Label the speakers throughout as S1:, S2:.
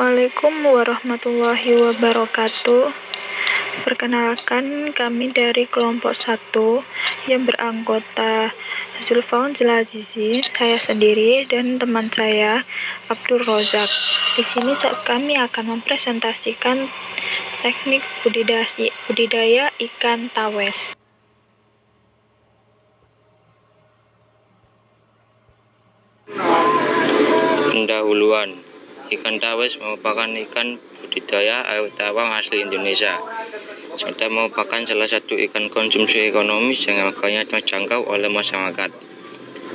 S1: Assalamualaikum warahmatullahi wabarakatuh. Perkenalkan, kami dari kelompok 1 yang beranggota Zulfaun Zelazizi, saya sendiri dan teman saya Abdul Rozak. Di sini kami akan mempresentasikan teknik budidaya ikan tawes.
S2: Pendahuluan. Ikan tawes merupakan ikan budidaya air tawar asli Indonesia. Serta merupakan salah satu ikan konsumsi ekonomis yang harganya terjangkau oleh masyarakat.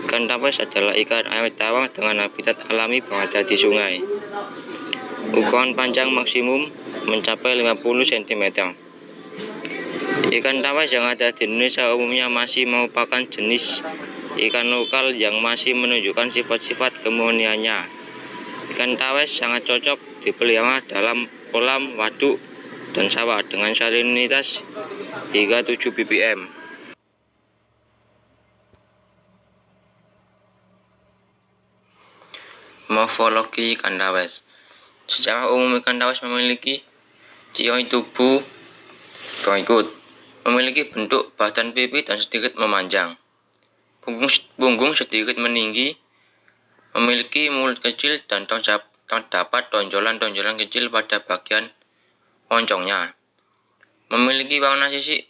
S2: Ikan tawes adalah ikan air tawar dengan habitat alami berada di sungai. Ukuran panjang maksimum mencapai 50 cm. Ikan tawes yang ada di Indonesia umumnya masih merupakan jenis ikan lokal yang masih menunjukkan sifat-sifat kemurniannya. Ikan tawes sangat cocok dipelihara dalam kolam, waduk, dan sawah dengan salinitas hingga 7 ppm. Morfologi ikan tawes. Secara umum ikan tawes memiliki ciri tubuh berikut: memiliki bentuk badan pipih dan sedikit memanjang, punggung sedikit meninggi, memiliki mulut kecil dan terdapat tonjolan-tonjolan kecil pada bagian moncongnya, memiliki warna sisik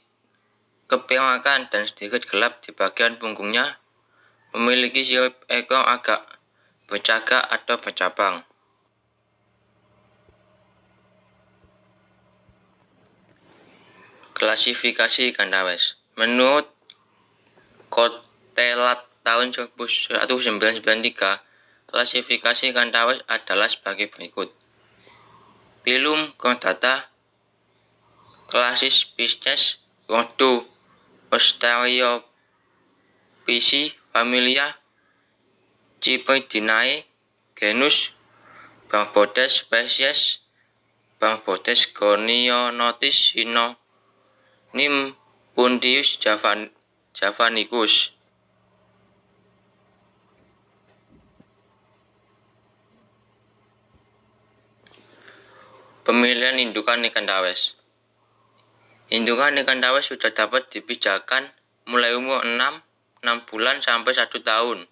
S2: keperakan dan sedikit gelap di bagian punggungnya, memiliki sirip ekor agak bercagak atau bercabang. Klasifikasi ikan tawes. Menurut Kotelat tahun 1993, klasifikasi ikan tawes adalah sebagai berikut: Phylum Chordata, Klasis Pisces, Ordo Ostariophysi, familia Cypridinae, genus Barbodes, spesies Barbodes gonionotis, sinonim Puntius javanicus. Pemilihan indukan ikan tawes. Indukan ikan tawes sudah dapat dipijakan mulai umur 6 bulan sampai 1 tahun.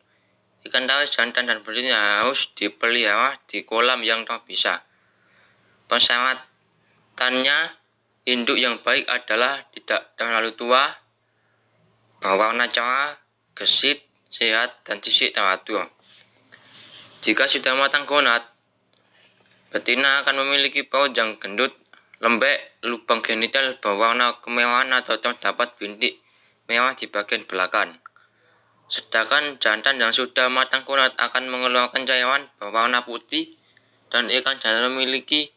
S2: Ikan tawes jantan dan betina harus dipelihara di kolam yang terpisah. Persyaratannya, induk yang baik adalah tidak terlalu tua, berwarna cerah, gesit, sehat, dan sisik teratur. Jika sudah matang konat, betina akan memiliki perut yang gendut, lembek, lubang genital berwarna kemerahan atau terdapat bintik merah di bagian belakang. Sedangkan jantan yang sudah matang konat akan mengeluarkan cairan berwarna putih, dan ikan jantan memiliki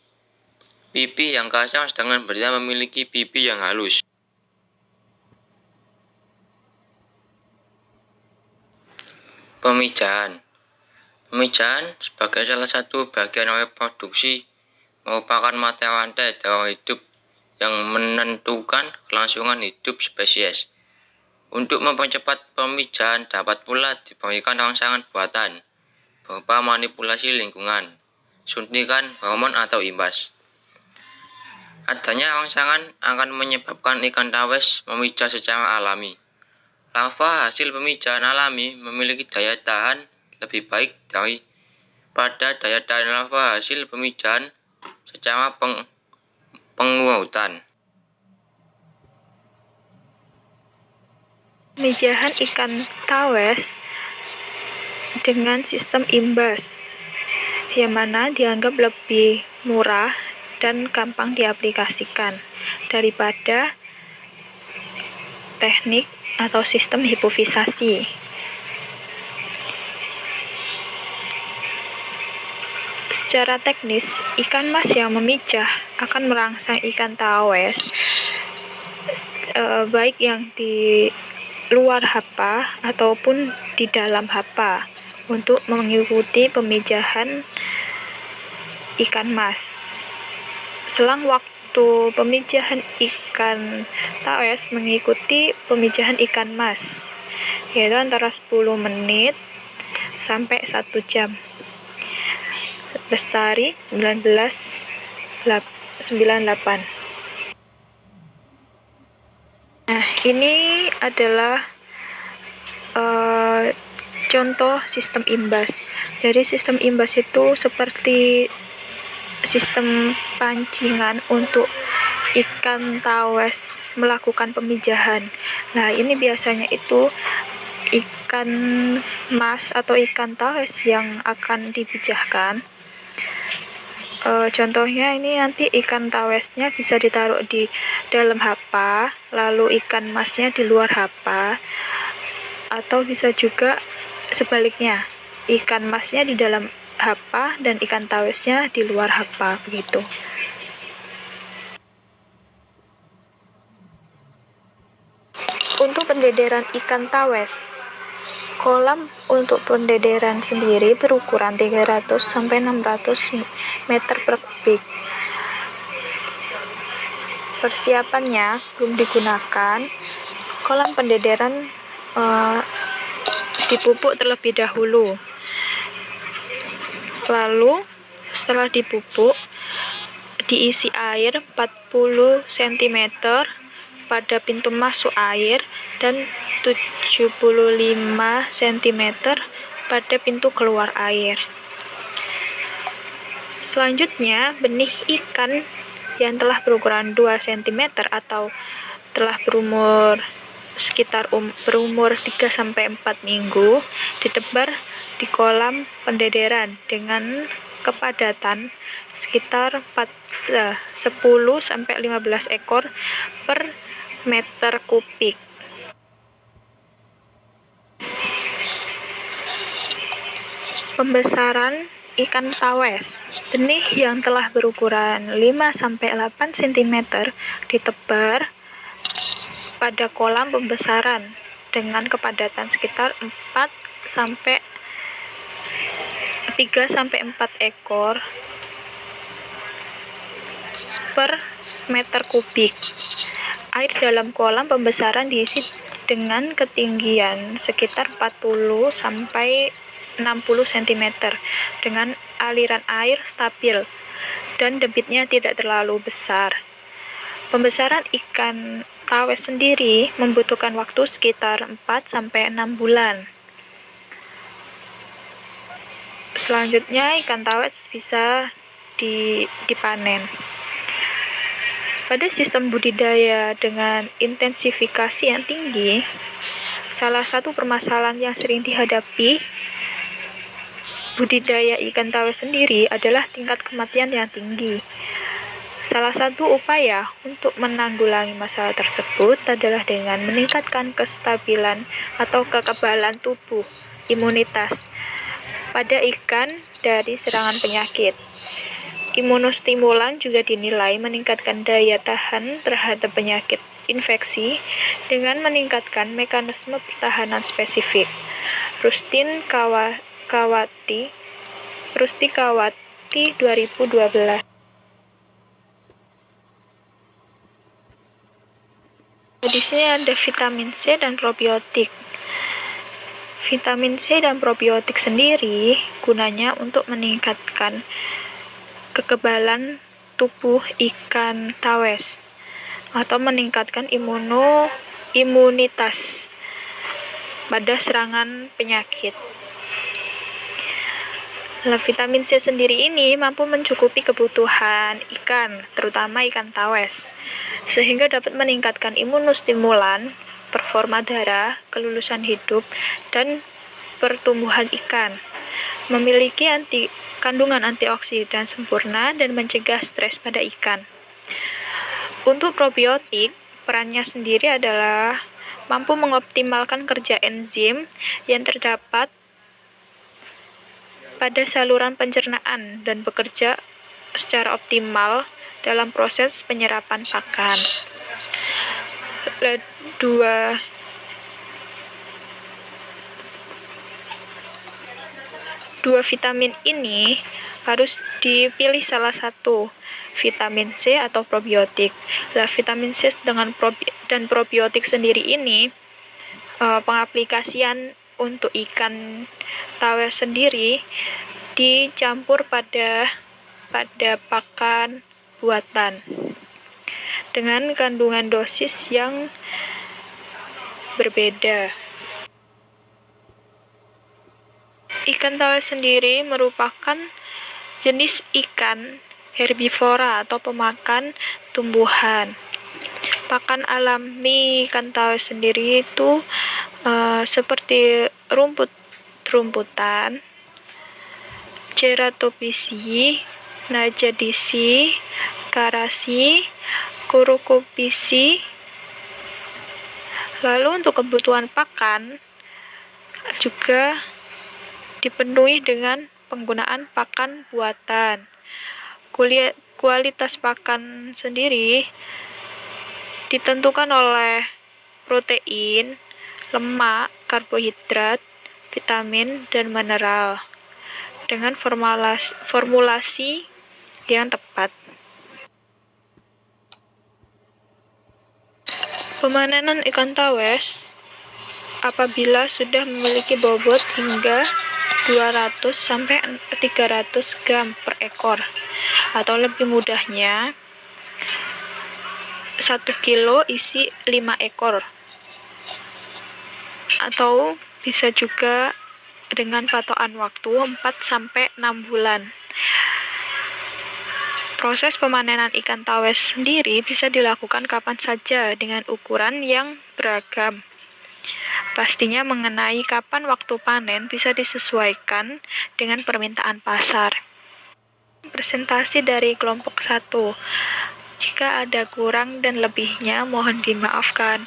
S2: pipi yang kasar sedangkan betina memiliki pipi yang halus. Pemijahan. Pemijahan sebagai salah satu bagian reproduksi merupakan mata rantai daur hidup yang menentukan kelangsungan hidup spesies. Untuk mempercepat pemijahan dapat pula diberikan rangsangan buatan berupa manipulasi lingkungan, suntikan hormon atau imbas. Adanya rangsangan akan menyebabkan ikan tawes memijah secara alami. Larva hasil pemijahan alami memiliki daya tahan lebih baik daripada daya tahan larva hasil pemijahan secara pengurutan.
S1: Pemijahan ikan tawes dengan sistem imbas, yang mana dianggap lebih murah dan gampang diaplikasikan daripada teknik atau sistem hipofisasi. Secara teknis, ikan mas yang memijah akan merangsang ikan tawes baik yang di luar hapa ataupun di dalam hapa untuk mengikuti pemijahan ikan mas. Selang waktu pemijahan ikan tawes mengikuti pemijahan ikan mas, yaitu antara 10 menit sampai 1 jam. Lestari 1998. Nah, ini adalah contoh sistem imbas. Jadi sistem imbas itu seperti sistem pancingan untuk ikan tawes melakukan pemijahan. Nah, ini biasanya itu ikan mas atau ikan tawes yang akan dipijahkan. Contohnya ini nanti ikan tawesnya bisa ditaruh di dalam hapa, lalu ikan masnya di luar hapa, atau bisa juga sebaliknya, ikan masnya di dalam hapa dan ikan tawesnya di luar hapa, begitu. Untuk pendederan ikan tawes, kolam untuk pendederan sendiri berukuran 300 sampai 600 meter per kubik. Persiapannya sebelum digunakan, kolam pendederan dipupuk terlebih dahulu. Lalu setelah dipupuk, diisi air 40 cm pada pintu masuk air dan 75 cm pada pintu keluar air. Selanjutnya, benih ikan yang telah berukuran 2 cm atau telah berumur sekitar berumur 3-4 minggu ditebar di kolam pendederan dengan kepadatan sekitar 10-15 ekor per meter kubik. Pembesaran ikan tawes. Benih yang telah berukuran 5-8 cm ditebar pada kolam pembesaran dengan kepadatan sekitar 3-4 ekor per meter kubik. Air dalam kolam pembesaran diisi dengan ketinggian sekitar 40-60 cm dengan aliran air stabil dan debitnya tidak terlalu besar. Pembesaran ikan tawes sendiri membutuhkan waktu sekitar 4-6 bulan. Selanjutnya ikan tawes bisa dipanen. Pada sistem budidaya dengan intensifikasi yang tinggi, salah satu permasalahan yang sering dihadapi budidaya ikan tawes sendiri adalah tingkat kematian yang tinggi. Salah satu upaya untuk menanggulangi masalah tersebut adalah dengan meningkatkan kestabilan atau kekebalan tubuh, imunitas, pada ikan dari serangan penyakit. Imunostimulan juga dinilai meningkatkan daya tahan terhadap penyakit infeksi dengan meningkatkan mekanisme pertahanan spesifik. Rusti Kawati 2012. Di sini ada vitamin C dan probiotik. Vitamin C dan probiotik sendiri gunanya untuk meningkatkan kekebalan tubuh ikan tawes atau meningkatkan imunitas pada serangan penyakit. Nah, vitamin C sendiri ini mampu mencukupi kebutuhan ikan, terutama ikan tawes, sehingga dapat meningkatkan imunostimulan, performa darah, kelulusan hidup, dan pertumbuhan ikan. Memiliki kandungan antioksidan sempurna dan mencegah stres pada ikan. Untuk probiotik, perannya sendiri adalah mampu mengoptimalkan kerja enzim yang terdapat pada saluran pencernaan dan bekerja secara optimal dalam proses penyerapan pakan. Dua vitamin ini harus dipilih salah satu, vitamin C atau probiotik. Nah, vitamin C dan probiotik sendiri ini pengaplikasian untuk ikan tawes sendiri dicampur pada pakan buatan dengan kandungan dosis yang berbeda. Ikan tawes sendiri merupakan jenis ikan herbivora atau pemakan tumbuhan. Pakan alami ikan tawes sendiri itu seperti rumput-rumputan, ceratophysi, najadisi, karasi, kurukupisi. Lalu untuk kebutuhan pakan juga dipenuhi dengan penggunaan pakan buatan. Kualitas pakan sendiri ditentukan oleh protein, lemak, karbohidrat, vitamin, dan mineral dengan formulasi yang tepat. Pemanenan ikan tawes apabila sudah memiliki bobot hingga 200-300 gram per ekor, atau lebih mudahnya 1 kilo isi 5 ekor, atau bisa juga dengan patokan waktu 4-6 bulan. Proses pemanenan ikan tawes sendiri bisa dilakukan kapan saja dengan ukuran yang beragam. Pastinya mengenai kapan waktu panen bisa disesuaikan dengan permintaan pasar. Presentasi dari kelompok 1. Jika ada kurang dan lebihnya mohon dimaafkan.